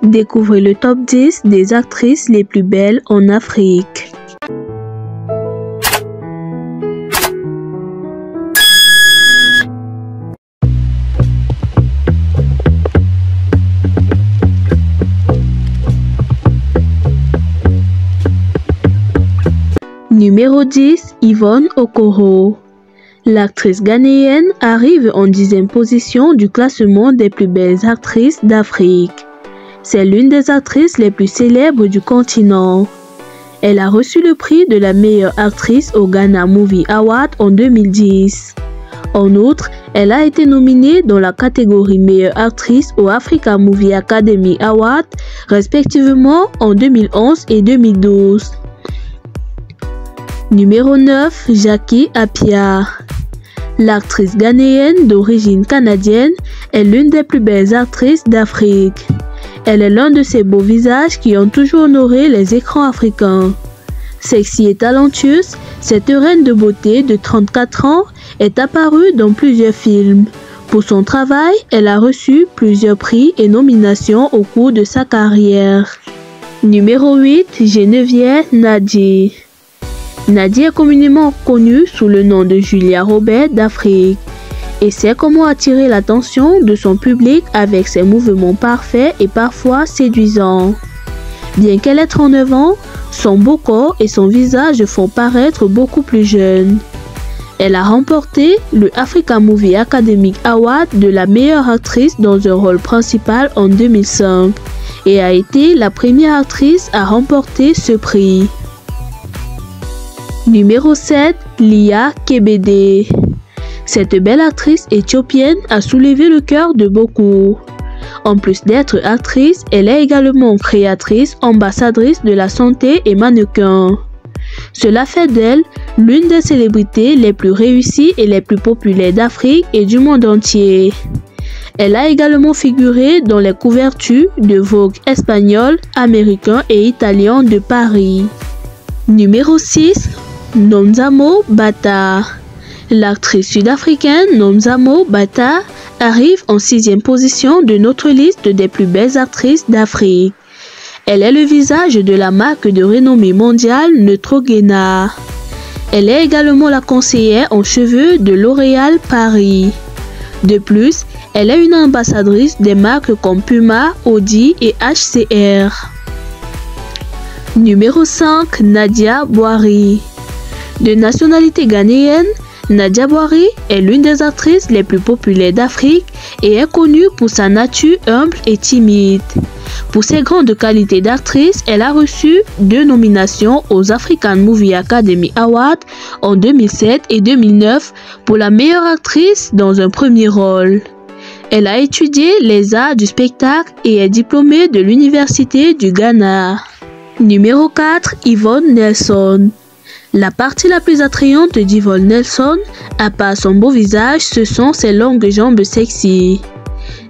Découvrez le top 10 des actrices les plus belles en Afrique. Numéro 10, Yvonne Okoro. L'actrice ghanéenne arrive en 10e position du classement des plus belles actrices d'Afrique. C'est l'une des actrices les plus célèbres du continent. Elle a reçu le prix de la meilleure actrice au Ghana Movie Award en 2010. En outre, elle a été nominée dans la catégorie meilleure actrice au Africa Movie Academy Award, respectivement en 2011 et 2012. Numéro 9, Jackie Appiah. L'actrice ghanéenne d'origine canadienne est l'une des plus belles actrices d'Afrique. Elle est l'un de ces beaux visages qui ont toujours honoré les écrans africains. Sexy et talentueuse, cette reine de beauté de 34 ans est apparue dans plusieurs films. Pour son travail, elle a reçu plusieurs prix et nominations au cours de sa carrière. Numéro 8, Geneviève Nadier. Nadier est communément connue sous le nom de Julia Roberts d'Afrique et sait comment attirer l'attention de son public avec ses mouvements parfaits et parfois séduisants. Bien qu'elle ait 39 ans, son beau corps et son visage font paraître beaucoup plus jeune. Elle a remporté le Africa Movie Academy Award de la meilleure actrice dans un rôle principal en 2005 et a été la première actrice à remporter ce prix. Numéro 7, Lia Kebede. Cette belle actrice éthiopienne a soulevé le cœur de beaucoup. En plus d'être actrice, elle est également créatrice, ambassadrice de la santé et mannequin. Cela fait d'elle l'une des célébrités les plus réussies et les plus populaires d'Afrique et du monde entier. Elle a également figuré dans les couvertures de Vogue espagnol, américain et italien de Paris. Numéro 6, Nomzamo Bata. L'actrice sud-africaine Nomzamo Bata arrive en 6e position de notre liste des plus belles actrices d'Afrique. Elle est le visage de la marque de renommée mondiale Neutrogena. Elle est également la conseillère en cheveux de L'Oréal Paris. De plus, elle est une ambassadrice des marques comme Puma, Audi et HCR. Numéro 5, Nadia Boiry. De nationalité ghanéenne, Nadia Boiry est l'une des actrices les plus populaires d'Afrique et est connue pour sa nature humble et timide. Pour ses grandes qualités d'actrice, elle a reçu 2 nominations aux African Movie Academy Awards en 2007 et 2009 pour la meilleure actrice dans un premier rôle. Elle a étudié les arts du spectacle et est diplômée de l'Université du Ghana. Numéro 4, Yvonne Nelson. La partie la plus attrayante d'Yvonne Nelson, à part son beau visage, ce sont ses longues jambes sexy.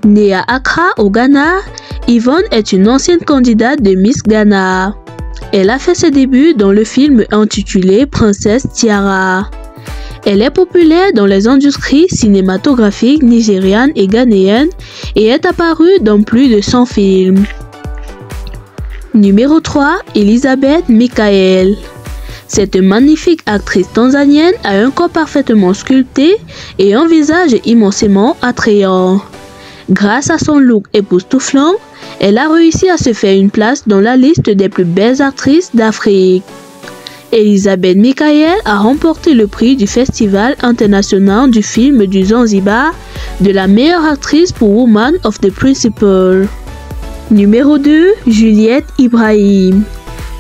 Née à Accra, au Ghana, Yvonne est une ancienne candidate de Miss Ghana. Elle a fait ses débuts dans le film intitulé Princesse Tiara. Elle est populaire dans les industries cinématographiques nigérianes et ghanéennes et est apparue dans plus de 100 films. Numéro 3, Elisabeth Michael. Cette magnifique actrice tanzanienne a un corps parfaitement sculpté et un visage immensément attrayant. Grâce à son look époustouflant, elle a réussi à se faire une place dans la liste des plus belles actrices d'Afrique. Elisabeth Michael a remporté le prix du Festival international du film du Zanzibar de la meilleure actrice pour Woman of the Principal. Numéro 2, Juliette Ibrahim.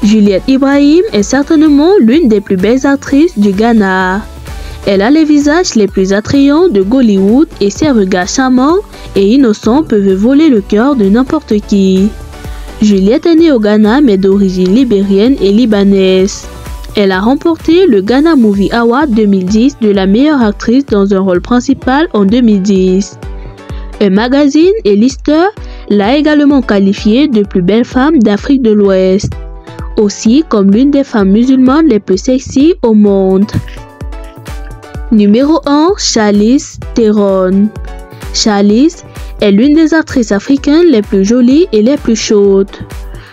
Juliette Ibrahim est certainement l'une des plus belles actrices du Ghana. Elle a les visages les plus attrayants de Hollywood et ses regards charmants et innocents peuvent voler le cœur de n'importe qui. Juliette est née au Ghana mais d'origine libérienne et libanaise. Elle a remporté le Ghana Movie Award 2010 de la meilleure actrice dans un rôle principal en 2010. Un magazine et Lister l'a également qualifiée de plus belle femme d'Afrique de l'Ouest, aussi comme l'une des femmes musulmanes les plus sexy au monde. Numéro 1, Charlize Theron. Charlize est l'une des actrices africaines les plus jolies et les plus chaudes.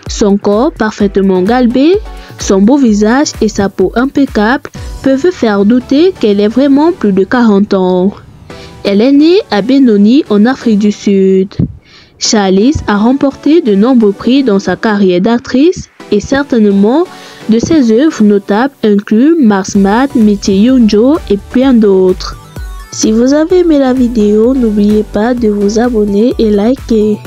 Son corps parfaitement galbé, son beau visage et sa peau impeccable peuvent faire douter qu'elle ait vraiment plus de 40 ans. Elle est née à Benoni en Afrique du Sud. Charlize a remporté de nombreux prix dans sa carrière d'actrice et certainement de ses œuvres notables incluent Marsmat, Miti Yunjo et bien d'autres. Si vous avez aimé la vidéo, n'oubliez pas de vous abonner et liker.